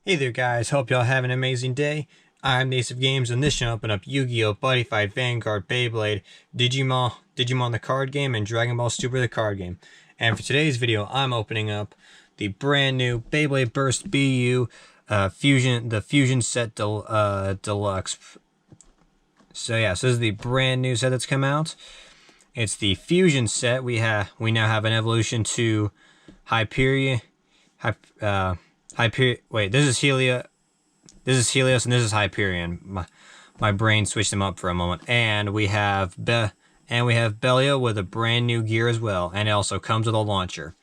Hey there guys, hope y'all have an amazing day. I'm Ace of Games, and this should open up Yu-Gi-Oh! Buddy Fight, Vanguard, Beyblade, Digimon the card game, and Dragon Ball Super the card game. And for today's video, I'm opening up the brand new Beyblade Burst BU Fusion Set Deluxe. So yeah, so this is the brand new set that's come out. It's the Fusion set. We now have an evolution to Hyperion. Wait, this is Helios, and this is Hyperion. My brain switched them up for a moment. And we have Bellio with a brand new gear as well, and it also comes with a launcher.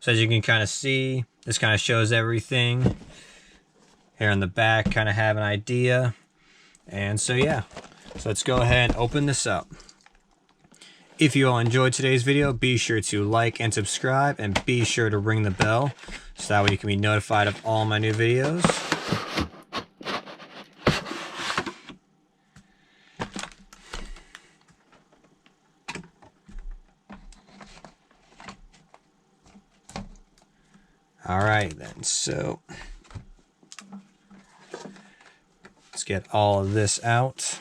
So as you can kind of see, this kind of shows everything. Here in the back, kind of have an idea. And so yeah, so let's go ahead and open this up. If you all enjoyed today's video, be sure to like and subscribe, and be sure to ring the bell so that way you can be notified of all my new videos. Alright then, so let's get all of this out.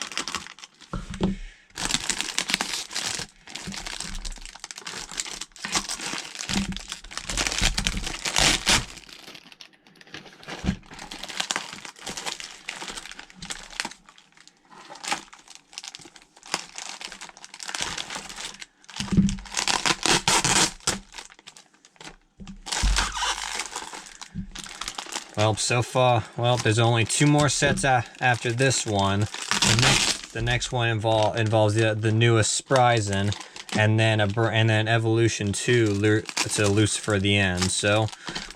Well, so far, there's only two more sets after this one. The next one involves the newest Spryzen, and then evolution to Lucifer the End. So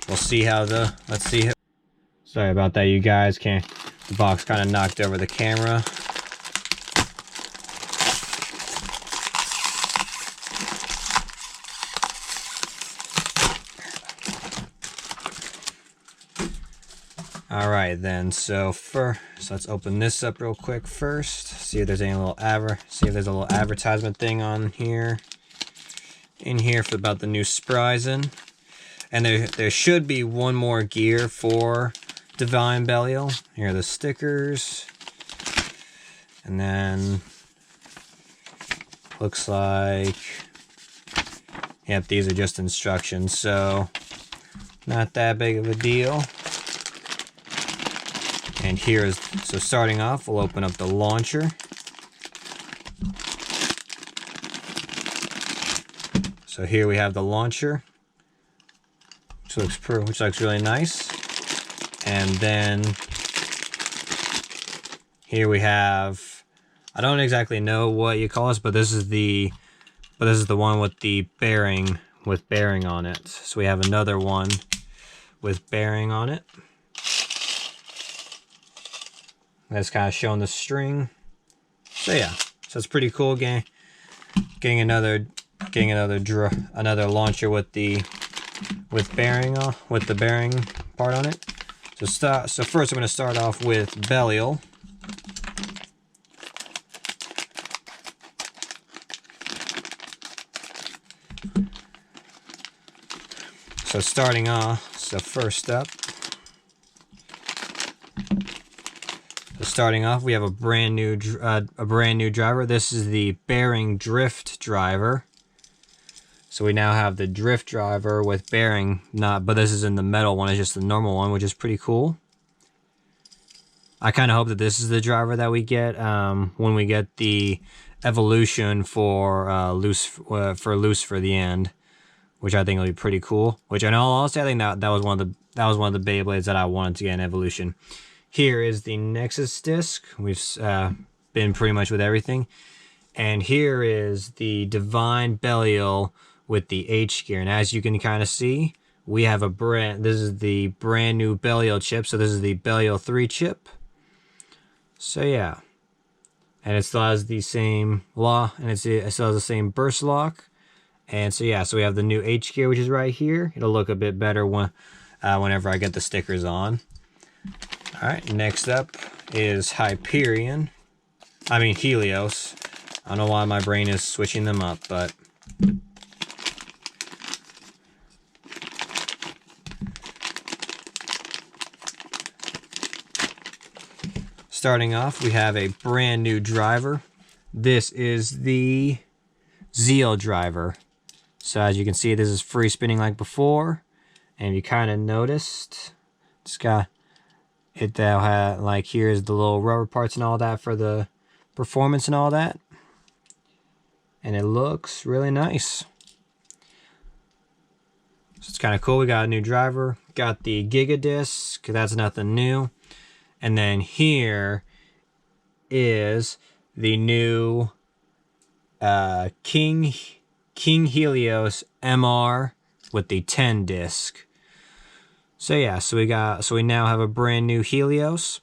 we'll see how let's see. Sorry about that, you guys. The box kind of knocked over the camera. Alright then, so let's open this up real quick first. See if there's a little advertisement thing in here for about the new Spryzen. And there should be one more gear for Divine Belial. Here are the stickers. And then looks like, yep, these are just instructions, so not that big of a deal. And so starting off, we'll open up the launcher. So here we have the launcher, which looks really nice. And then here we have, I don't exactly know what you call this, but this is the one with the bearing on it. So we have another one with bearing on it. That's kind of showing the string. So yeah, so it's pretty cool. Getting another launcher with the bearing part on it. So first I'm going to start off with Belial. So starting off, we have a brand new driver. This is the bearing drift driver. So we now have the drift driver with bearing, but this is in the metal one. It's just the normal one, which is pretty cool. I kind of hope that this is the driver that we get when we get the evolution for Lucifer the End, which I think will be pretty cool. Which, in all honesty, I think that was one of the Beyblades that I wanted to get an evolution. Here is the Nexus disc. We've been pretty much with everything. And here is the Divine Belial with the H gear. And as you can kind of see, we have this is the brand new Belial chip. So this is the Belial 3 chip. So yeah. And it still has the same it still has the same burst lock. And so yeah, so we have the new H gear, which is right here. It'll look a bit better whenever I get the stickers on. Alright, next up is Helios. I don't know why my brain is switching them up, but starting off, we have a brand new driver. This is the Zeal driver. So as you can see, this is free spinning like before. And if you kind of noticed, it's got it that have, like, here's the little rubber parts and all that for the performance and all that. And it looks really nice. So it's kind of cool. We got a new driver. Got the Giga Disc, because that's nothing new. And then here is the new King Helios MR with the 10 disc. So yeah, so we now have a brand new Helios,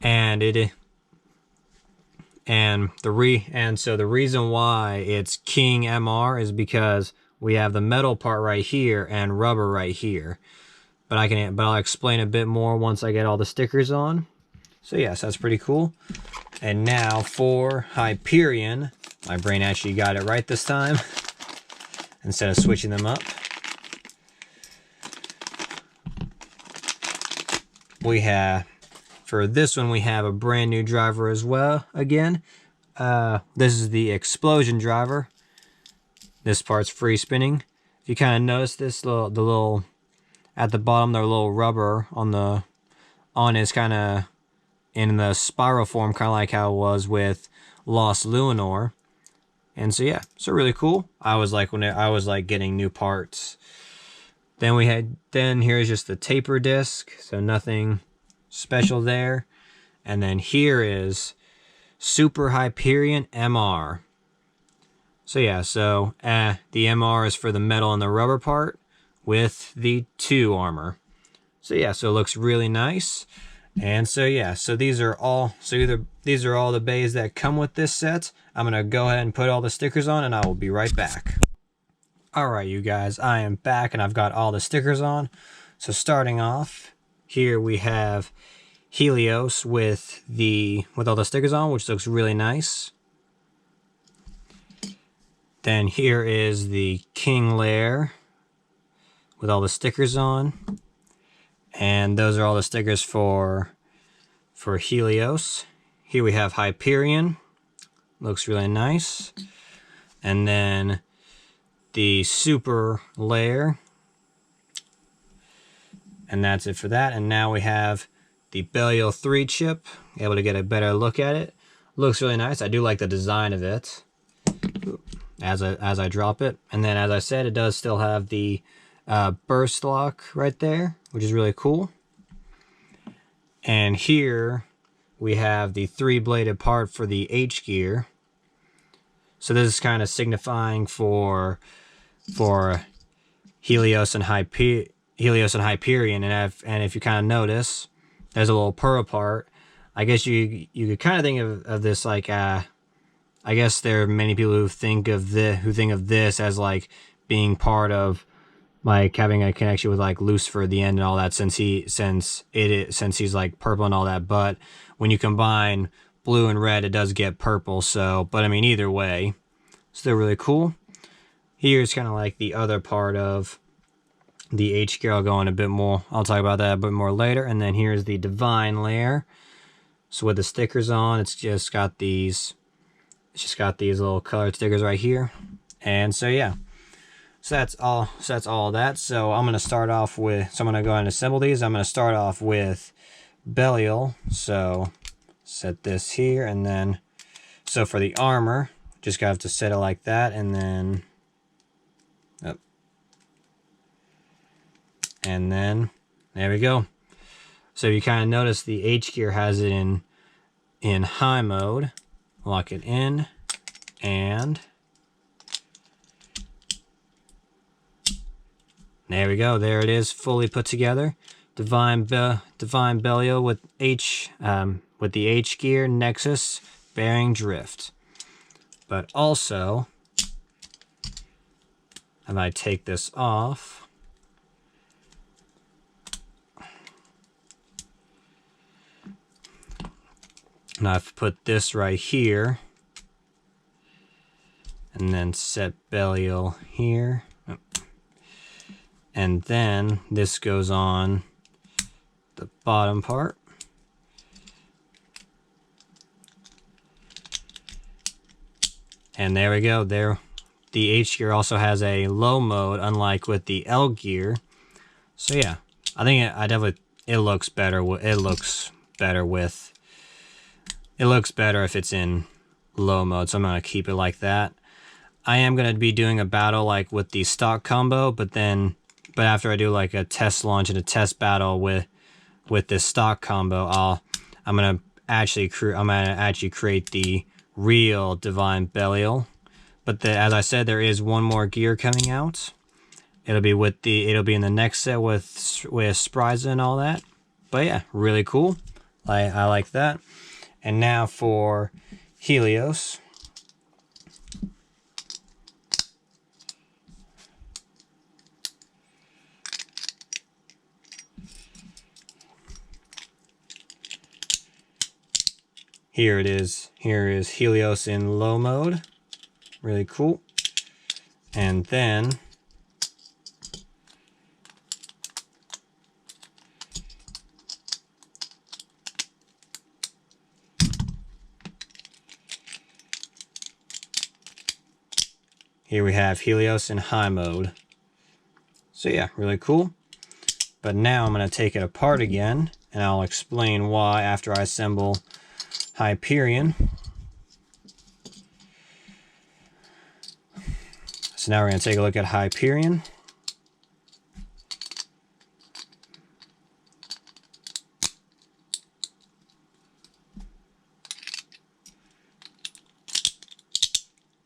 and the reason why it's King MR is because we have the metal part right here and rubber right here. But I'll explain a bit more once I get all the stickers on. So yes, that's pretty cool. And now for Hyperion, my brain actually got it right this time instead of switching them up. For this one, we have a brand new driver as well again. This is the Explosion driver. This part's free spinning. If you kind of notice this little at the bottom, their little rubber on is kind of in the spiral form, kind of like how it was with Lost Luinor. And so yeah, so really cool. I was like getting new parts. Then here's just the taper disc, so nothing special there. And then here is Super Hyperion MR. So yeah, so the MR is for the metal and the rubber part with the 2 armor. So yeah, so it looks really nice. And so yeah, so these are all the bays that come with this set. I'm gonna go ahead and put all the stickers on, and I will be right back. Alright, you guys, I am back and I've got all the stickers on. So starting off, here we have Helios with all the stickers on, which looks really nice. Then here is the King Lair with all the stickers on. And those are all the stickers for Helios. Here we have Hyperion. Looks really nice. And then the Super Lair. And that's it for that. And now we have the Belial 3 chip. Able to get a better look at it. Looks really nice. I do like the design of it as I drop it. And then, as I said, it does still have the burst lock right there, which is really cool. And here we have the 3-bladed part for the H gear. So this is kind of signifying for Helios and Hyperion, and if you kind of notice, there's a little pearl part. I guess you could kind of think of this like I guess there are many people who think of this as like being part of like having a connection with like Lucifer at the end and all that, since he's like purple and all that. But when you combine blue and red, it does get purple. So, but I mean, either way, still really cool. Here's kind of like the other part of the H gear. I'll go in a bit more. I'll talk about that a bit more later. And then here's the Divine Lair. So with the stickers on, it's just got these little colored stickers right here. And so yeah. So that's all of that. So I'm gonna start off with I'm gonna go ahead and assemble these. I'm gonna start off with Belial. So set this here, and then so for the armor, just have to set it like that, and then and then there we go. So you kind of notice the H gear has it in high mode. Lock it in, and there we go. There it is, fully put together. Divine Belial with the H gear, Nexus, bearing drift. But also, if I take this off, and I've put this right here, and then set Belial here. And then this goes on the bottom part. And there we go. There, the H gear also has a low mode, unlike with the L gear. So yeah, I think it looks better. It looks better if it's in low mode. So I'm gonna keep it like that. I am gonna be doing a battle like with the stock combo, but after I do like a test launch and a test battle with this stock combo, I'm gonna actually create the real Divine Belial. But as I said, there is one more gear coming out. It'll be in the next set with Spryza and all that. But yeah, really cool. I like that. And now for Helios. Here it is. Here is Helios in low mode. Really cool. And then here we have Helios in high mode. So yeah, really cool. But now I'm going to take it apart again, and I'll explain why after I assemble Hyperion. So now we're going to take a look at Hyperion.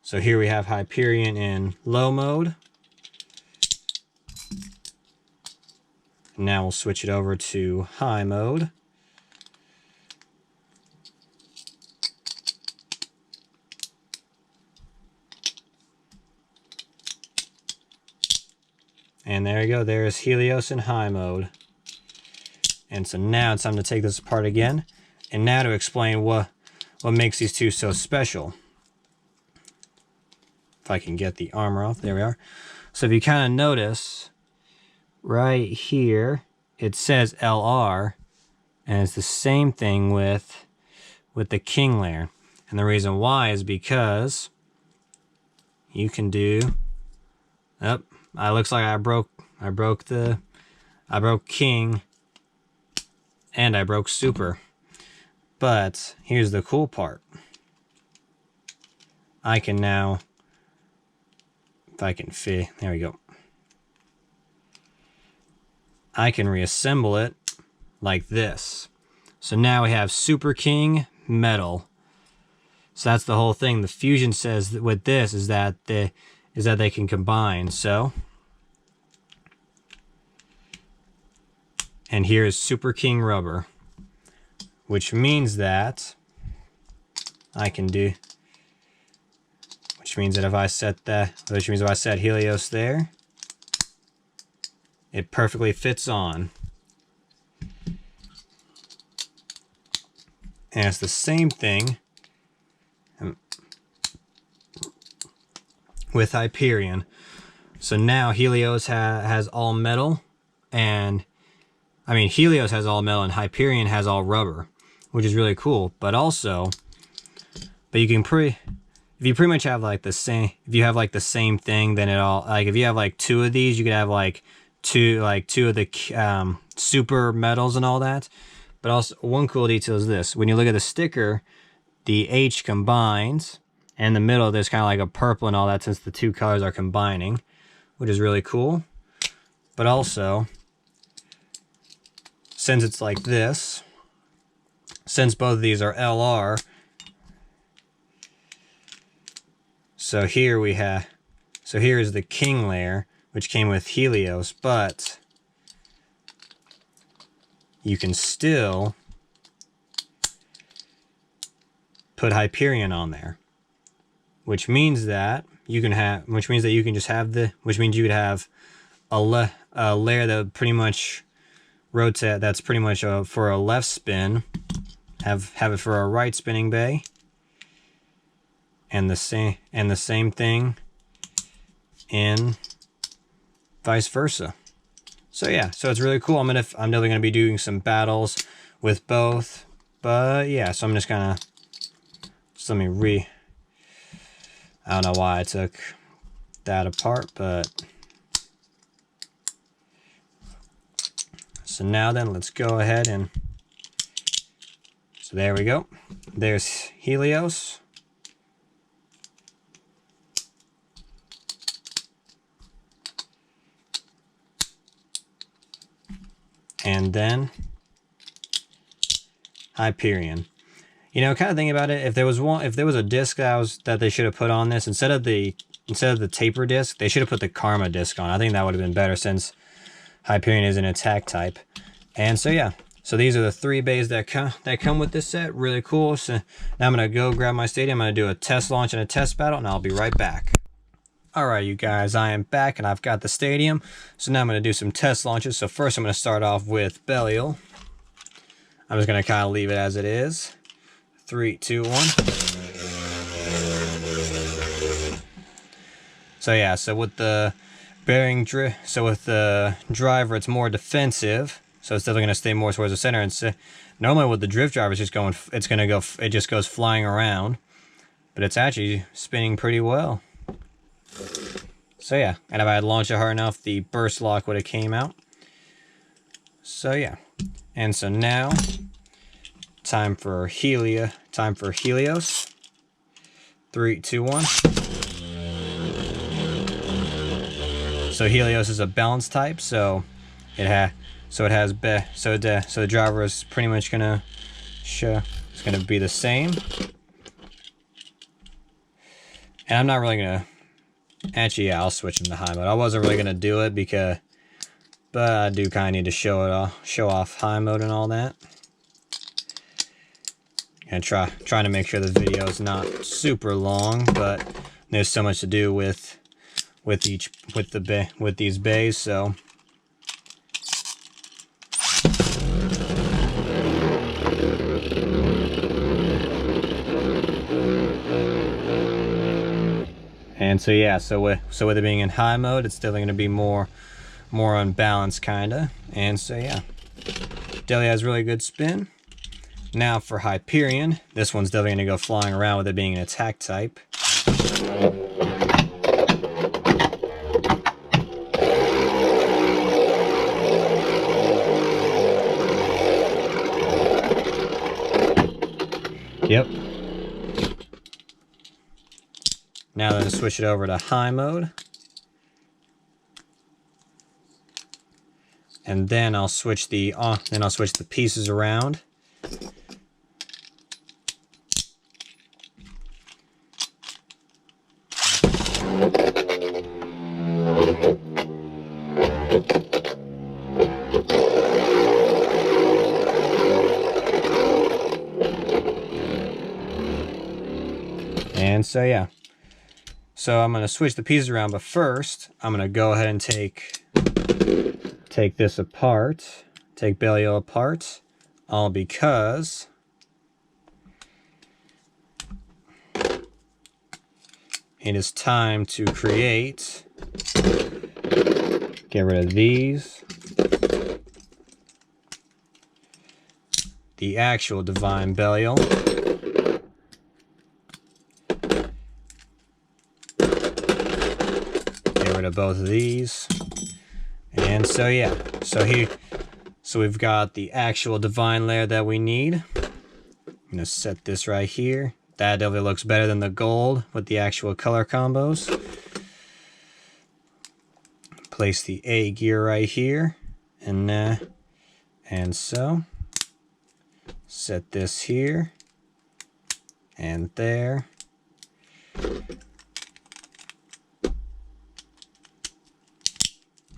So here we have Hyperion in low mode. Now we'll switch it over to high mode. And there you go, there's Helios in high mode. And so now it's time to take this apart again. And now to explain what makes these two so special. If I can get the armor off, there we are. So if you kind of notice, right here, it says LR. And it's the same thing with the King layer. And the reason why is because you can do, it looks like I broke King and I broke Super. But here's the cool part. I can now, if I can fit, there we go. I can reassemble it like this. So now we have Super King Metal. So that's the whole thing. The fusion says that with this is that they can combine. So, and here is Super King Rubber, which means that I can do, which means that if I set Helios there, it perfectly fits on. And it's the same thing with Hyperion. So now Helios has all metal, and I mean Helios has all metal and Hyperion has all rubber, which is really cool. But you can if you pretty much have like the same, if you have like the same thing, then it all, like if you have like two of these, you could have like two of the super metals and all that. But also one cool detail is this: when you look at the sticker, the H combines, and in the middle there's kind of like a purple and all that, since the two colors are combining, which is really cool. But also, since it's like this, since both of these are LR, so here we have, so here is the King layer, which came with Helios, but you can still put Hyperion on there, which means that you can just have which means you could have a layer that pretty much rotate, that's pretty much for a left spin, have it for a right spinning bay, and the same thing in vice versa. So yeah, so it's really cool. I'm definitely gonna be doing some battles with both. But yeah, so I'm just gonna, let me I don't know why I took that apart, but... So now then, let's go ahead and... So there we go. There's Helios. And then Hyperion. You know, kind of thinking about it, if there was a disc that they should have put on this instead of the taper disc, they should have put the Karma disc on. I think that would have been better since Hyperion is an attack type. And so yeah, so these are the 3 bays that come with this set. Really cool. So now I'm gonna go grab my stadium. I'm gonna do a test launch and a test battle, and I'll be right back. Alright, you guys, I am back and I've got the stadium. So now I'm going to do some test launches. So first I'm going to start off with Belial. I'm just going to kind of leave it as it is. 3, 2, 1. So yeah, so with the with the driver, it's more defensive. So it's definitely going to stay more towards the center. And so, normally with the drift driver, it just goes flying around. But it's actually spinning pretty well. So yeah, and if I had launched it hard enough, the burst lock would have came out. So yeah, and so now, time for Helios. 3, 2, 1. So Helios is a balance type, so the driver is pretty much gonna it's gonna be the same. And I'm not really gonna. Actually, yeah, I'll switch him to high mode. I wasn't really gonna do it but I do kind of need to show off high mode and all that. And trying to make sure the video is not super long, but there's so much to do with these bays, so. And so yeah, so with it being in high mode, it's definitely going to be more unbalanced kinda. And so yeah, definitely has really good spin. Now for Hyperion, this one's definitely going to go flying around with it being an attack type. Yep. Now then, switch it over to high mode. And then I'll switch the pieces around. And so yeah. So I'm going to switch the pieces around, but first I'm going to go ahead and take this apart, take Belial apart, all because it is time to get rid of these, the actual Divine Belial. Of both of these, and so yeah, so we've got the actual divine layer that we need. I'm gonna set this right here. That definitely looks better than the gold with the actual color combos. Place the A gear right here, and so set this here and there.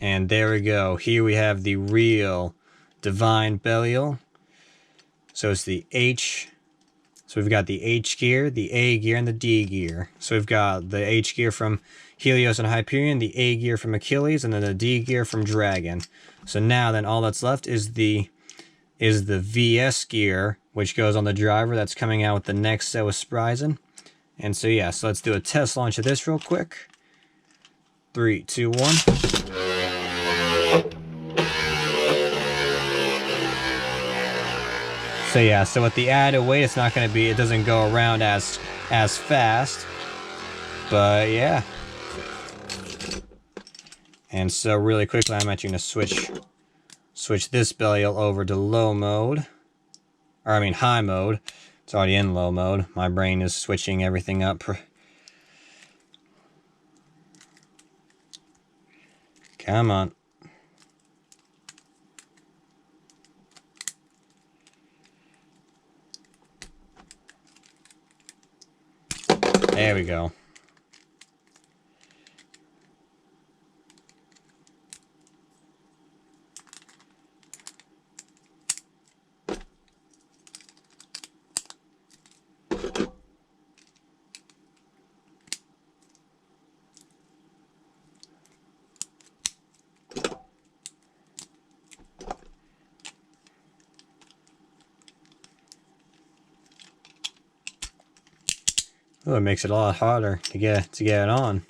And there we go. Here we have the real Divine Belial. So it's the H. So we've got the H gear, the A gear, and the D gear. So we've got the H gear from Helios and Hyperion, the A gear from Achilles, and then the D gear from Dragon. So now then all that's left is the VS gear, which goes on the driver that's coming out with the next set with Spryzen. And so yeah, so let's do a test launch of this real quick. 3, 2, 1. So yeah, so with the added weight, it's not going to be, it doesn't go around as fast. But yeah. And so really quickly, I'm actually going to switch this belly over to low mode. Or I mean high mode. It's already in low mode. My brain is switching everything up. Come on. There we go. Oh, it makes it a lot harder to get it on.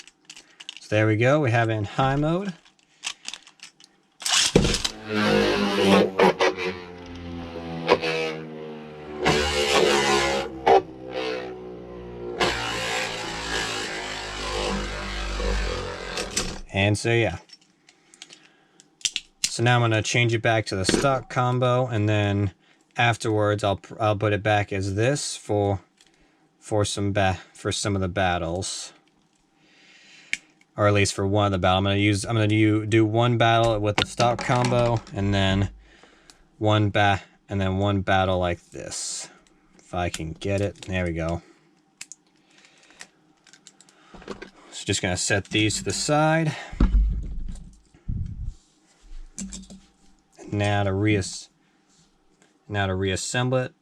So there we go. We have it in high mode. And so yeah. So now I'm gonna change it back to the stock combo, and then afterwards I'll put it back as this for some of the battles, or at least for one of the battles. I'm gonna do one battle with the stock combo, and then one battle like this. If I can get it, there we go. So just gonna set these to the side. Now to reassemble it.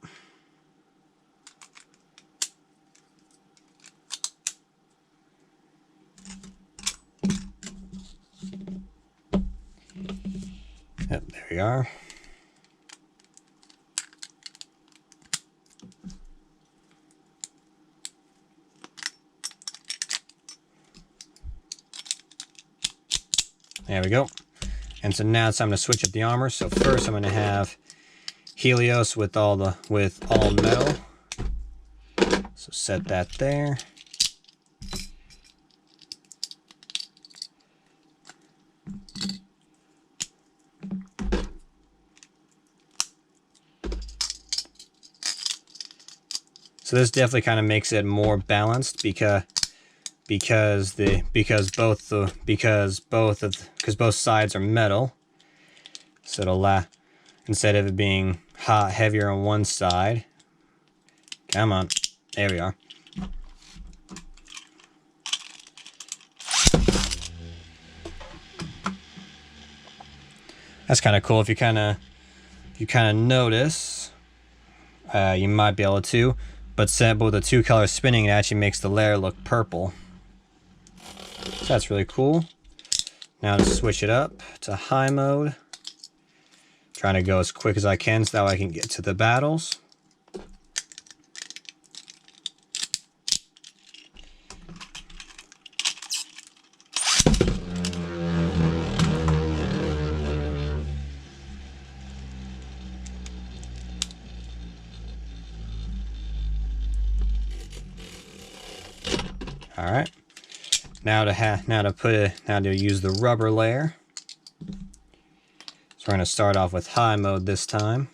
Yep, there we are. There we go. And so now it's time to switch up the armor. So first I'm going to have Helios with all metal. So set that there. So this definitely kind of makes it more balanced because both sides are metal. So it'll instead of it being heavier on one side. Come on, there we are. That's kind of cool. If you kind of notice, you might be able to. But with the two colors spinning, it actually makes the layer look purple. So that's really cool. Now to switch it up to high mode. Trying to go as quick as I can so that I can get to the battles. All right. Now to use the rubber layer. So we're going to start off with high mode this time.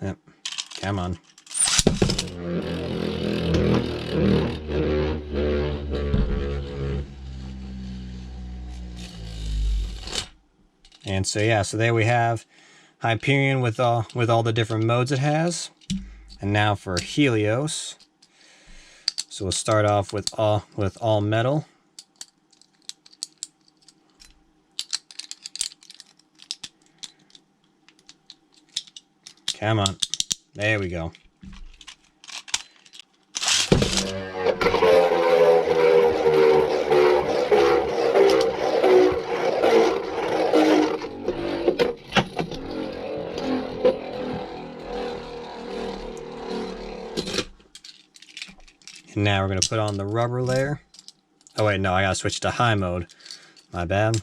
Yep. Come on. And so yeah, so there we have Hyperion with all the different modes it has. And now for Helios. So we'll start off with all metal. Come on. There we go. And now we're going to put on the rubber layer. Oh wait, no, I gotta switch to high mode. My bad.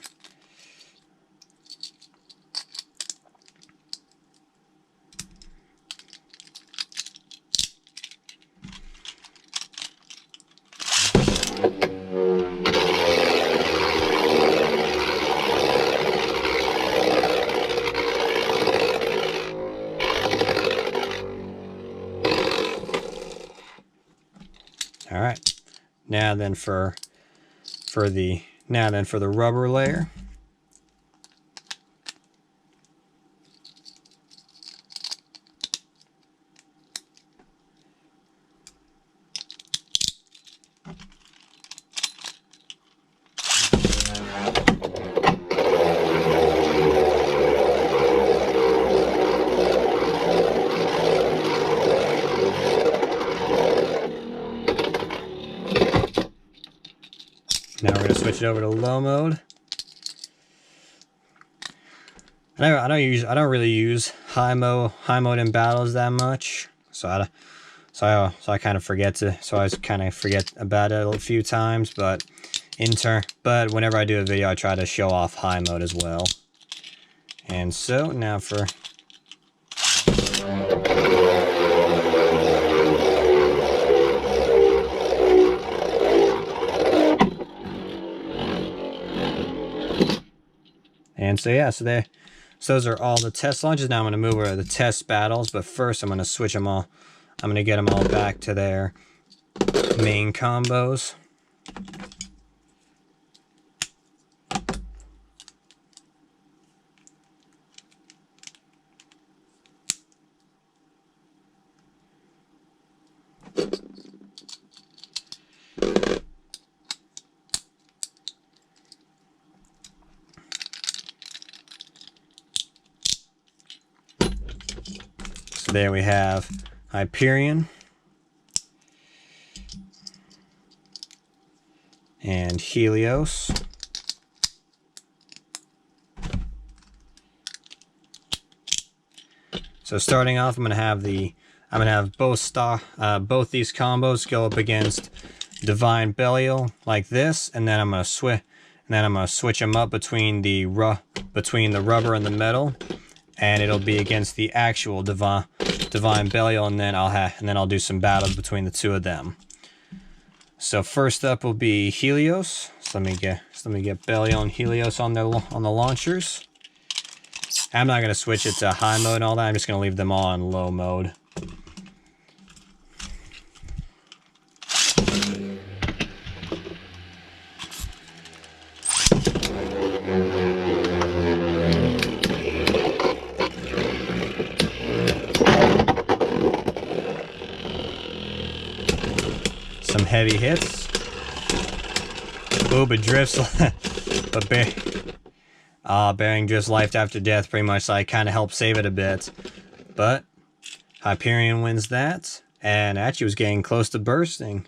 right. Now then for the rubber layer. Now we're going to switch it over to low mode. I don't really use high mode in battles that much, so I kind of forget about it a few times. But whenever I do a video, I try to show off high mode as well. And so now for so those are all the test launches. Now I'm going to move over to the test battles, but first I'm going to switch them all. I'm going to get them all back to their main combos. There we have Hyperion and Helios. So starting off, I'm gonna have both these combos go up against Divine Belial like this, and then I'm gonna switch them up between the rubber and the metal, and it'll be against the actual Divine Belial, and then I'll do some battles between the two of them. So first up will be Helios. So let me get Belial and Helios on the launchers. I'm not gonna switch it to high mode and all that. I'm just gonna leave them all on low mode. Some heavy hits. Ooh, but drifts. But Bearing drifts life after death pretty much, so I kind of helped save it a bit. But Hyperion wins that, and actually was getting close to bursting.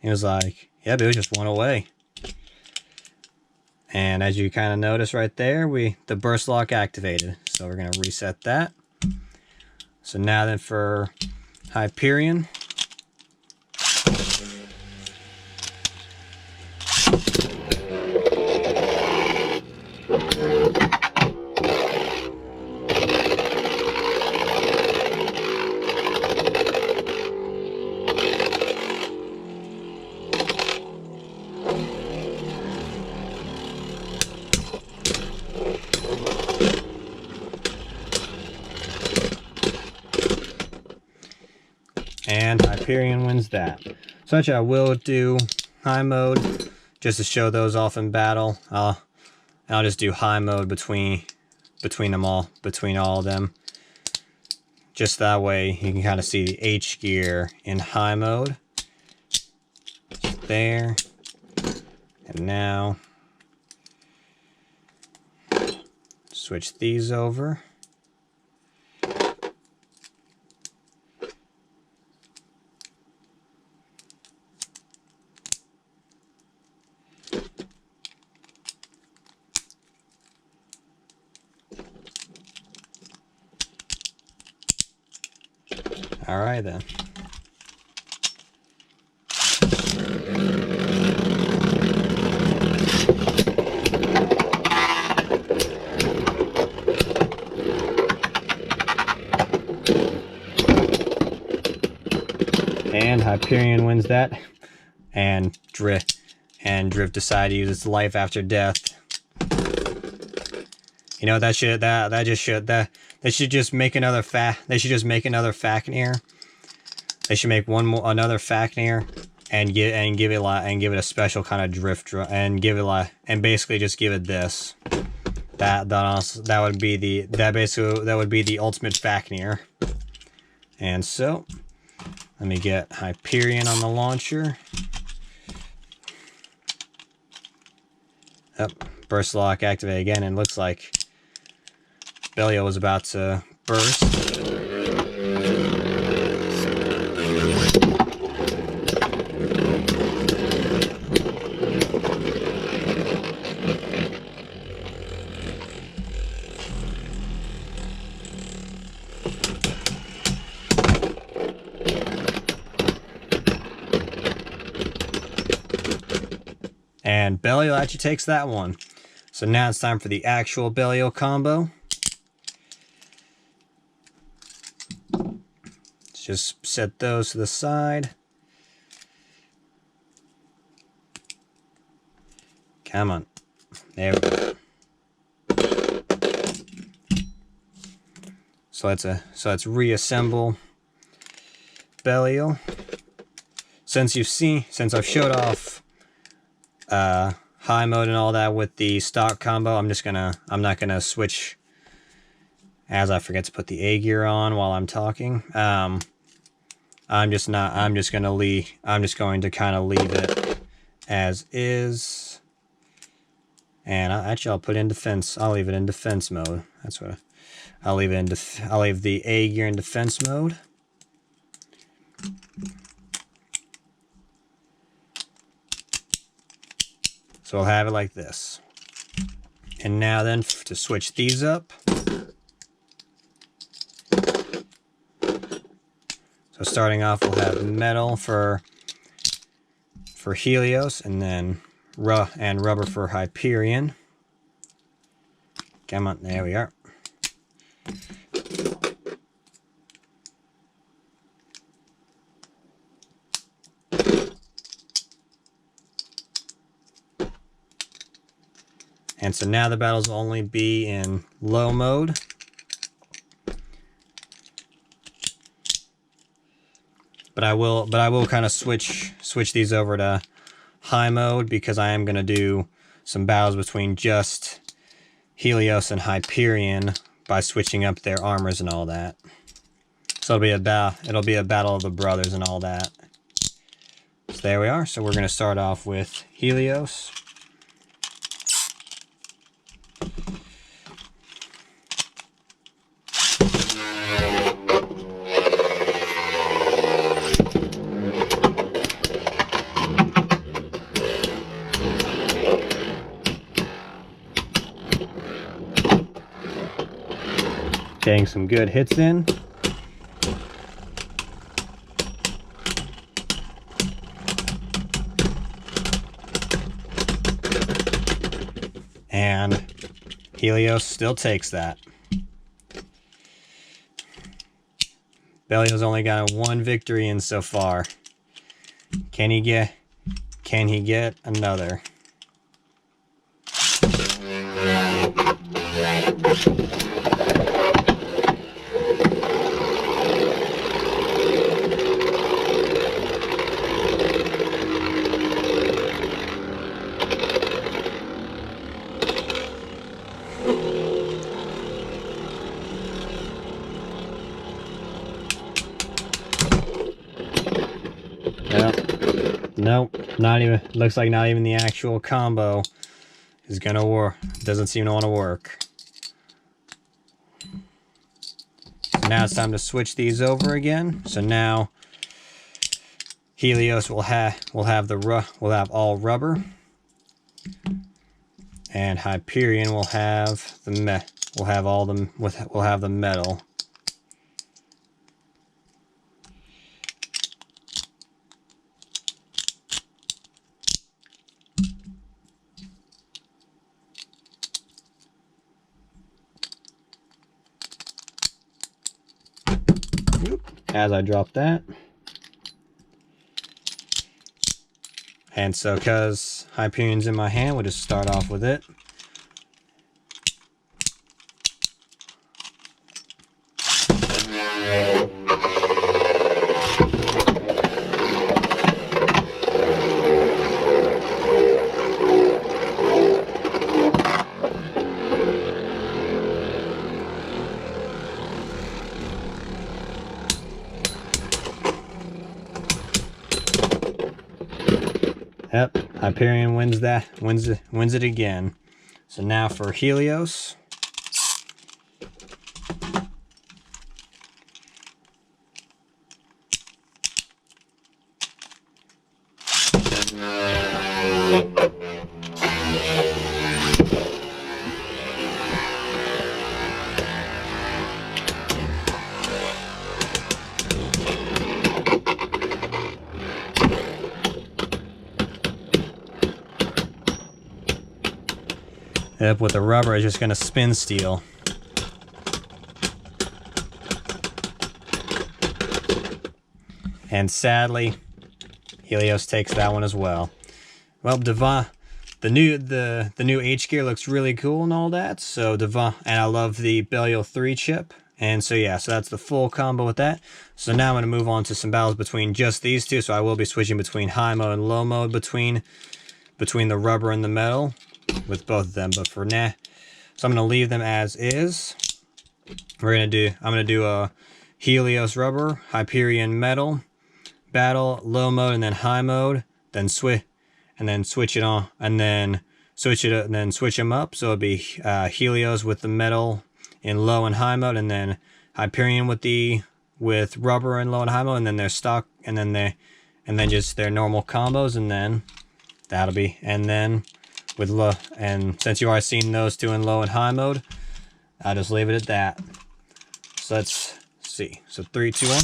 He was like, yeah, but it was just one away. And as you kind of notice right there, the burst lock activated. So we're going to reset that. So now then for Hyperion. And Hyperion wins that. So actually I will do high mode just to show those off in battle. I'll just do high mode between all of them. Just that way you can kind of see the H gear in high mode. There. And now switch these over. All right then. And Hyperion wins that, and Drift decided to use its life after death. You know, they should just make another Fafnir. They should make another Fafnir and give it a special kind of drift and give it like and basically just give it this. That would be the ultimate Fafnir. And so let me get Hyperion on the launcher. Yep, burst lock activate again, and looks like Belial was about to burst. And Belial actually takes that one. So now it's time for the actual Belial combo. Let's just set those to the side. Come on. There we go. So let's reassemble Belial. Since I've showed off high mode and all that with the stock combo, I'm not gonna switch, as I forget to put the A gear on while I'm talking. I'm just going to kind of leave it as is. And I'll put it in defense. I'll leave it in defense mode. That's what I'll leave the A gear in defense mode. So I'll have it like this. And now then, to switch these up. So starting off, we'll have metal for Helios, and then rubber for Hyperion. Come on, there we are. And so now the battles will only be in low mode. But I will kind of switch these over to high mode, because I am going to do some battles between just Helios and Hyperion by switching up their armors and all that. So it'll be a battle of the brothers and all that. So there we are. So we're going to start off with Helios. Getting some good hits in. And Helios still takes that. Belial's only got one victory in so far. Can he get another? Nope, not even. Looks like not even the actual combo is gonna work. Doesn't seem to want to work. So now it's time to switch these over again. So now Helios will have all rubber, and Hyperion will have the metal. As I drop that. And so, because Hyperion's in my hand, we'll just start off with it. Yep, Hyperion wins it again. So now for Helios. Yep, with the rubber, it's just going to spin steel. And sadly, Helios takes that one as well. Well, Devon, the new H gear looks really cool and all that. So Devon, and I love the Belial 3 chip. And so yeah, so that's the full combo with that. So now I'm going to move on to some battles between just these two. So I will be switching between high mode and low mode between the rubber and the metal with both of them. But for now, so I'm going to leave them as is. I'm going to do a Helios rubber, Hyperion metal, battle, low mode, and then high mode, then switch it on, and then switch them up. So it'll be Helios with the metal in low and high mode, and then Hyperion with rubber in low and high mode, and then their stock, and then just their normal combos, and then that'll be, and then with low, and since you already seen those two in low and high mode, I'll just leave it at that. So let's see. So 3, 2, 1.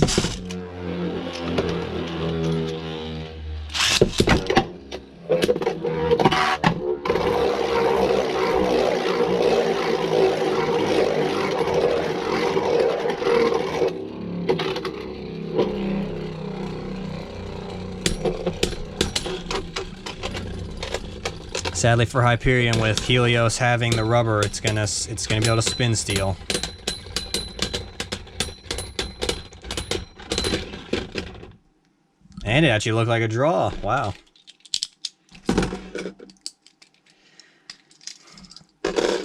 Sadly for Hyperion, with Helios having the rubber, it's gonna be able to spin steel. And it actually looked like a draw. Wow.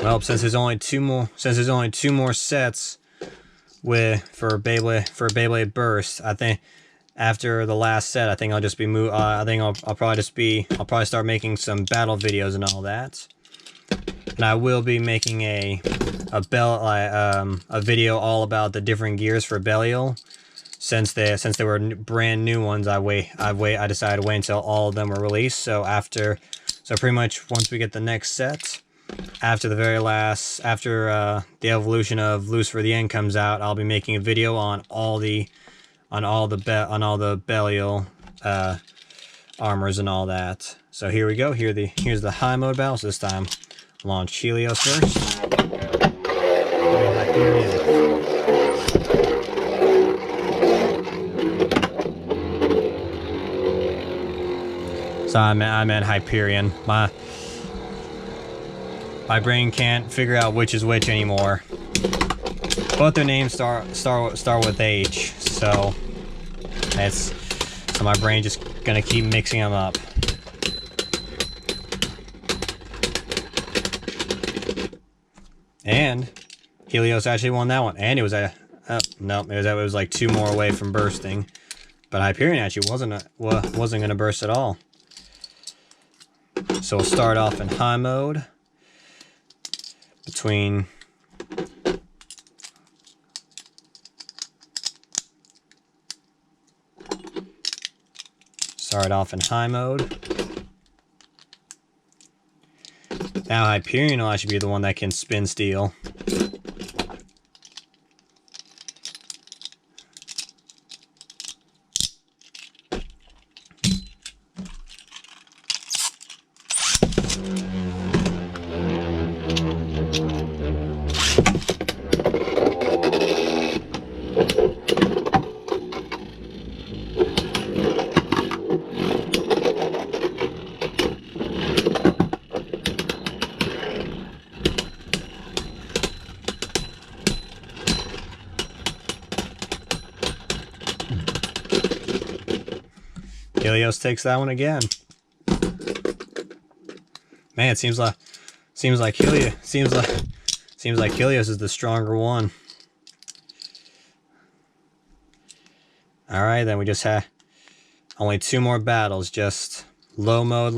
Well, since there's only two more sets for Beyblade Burst, I think after the last set, I think I'll just be I'll probably start making some battle videos and all that. And I will be making a video all about the different gears for Belial. Since they were brand new ones, I decided to wait until all of them were released. So pretty much once we get the next set, after the evolution of Loose for the End comes out, I'll be making a video on all the Belial armors and all that. So here we go. Here's the high mode battle. So this time, launch Helios first. So I'm at Hyperion. My brain can't figure out which is which anymore. Both their names start with H, so my brain just gonna keep mixing them up. And Helios actually won that one, and it was it was like 2 more away from bursting, but Hyperion actually wasn't gonna burst at all. So we'll start off in high mode between Now Hyperion will actually be the one that can spin steel. Helios takes that one again. Man, it seems like Helios is the stronger one. All right, then we just have only 2 more battles, just low mode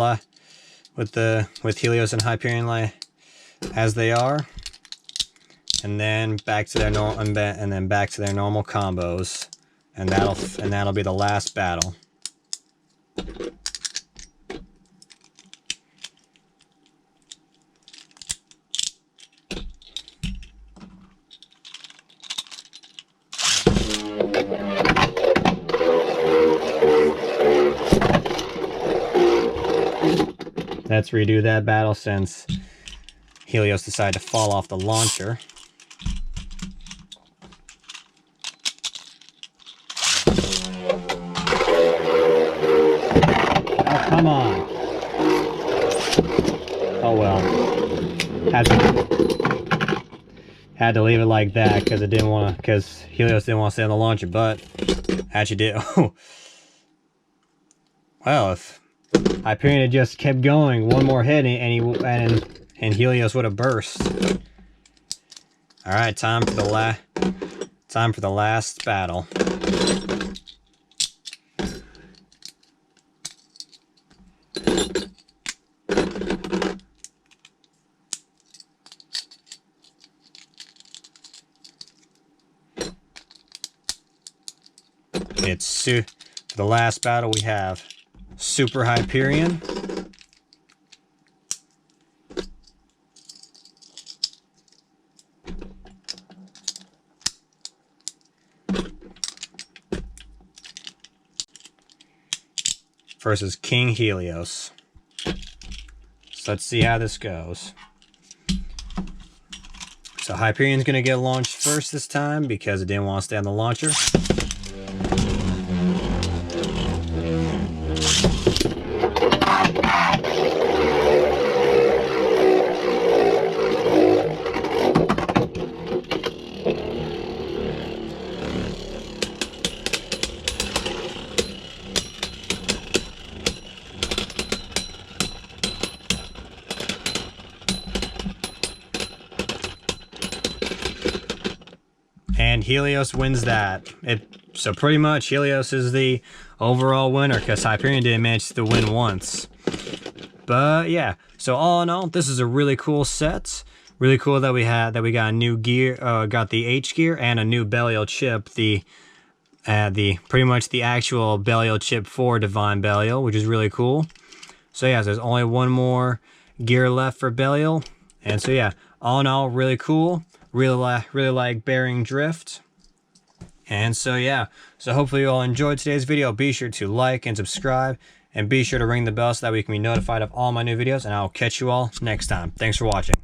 with Helios and Hyperion as they are, and then back to their back to their normal combos, and that'll be the last battle. Let's redo that battle since Helios decided to fall off the launcher. Oh, come on. Oh well. Had to leave it like that because Helios didn't want to stay on the launcher, but actually did. Oh. Well, if Hyperion had just kept going one more hit and Helios would have burst. All right, time for the last battle. For the last battle we have Super Hyperion versus King Helios. So let's see how this goes. So Hyperion's gonna get launched first this time because it didn't want to stay on the launcher. And Helios wins that. So pretty much Helios is the overall winner because Hyperion didn't manage to win once. But yeah, so all in all, this is a really cool set. Really cool that we got a new gear, got the H gear and a new Belial chip. The pretty much the actual Belial chip for Divine Belial, which is really cool. So yeah, there's only one more gear left for Belial, and so yeah, all in all, really cool. Really like Bearing Drift. And so yeah, so hopefully you all enjoyed today's video. Be sure to like and subscribe, and be sure to ring the bell so that we can be notified of all my new videos, and I'll catch you all next time. Thanks for watching.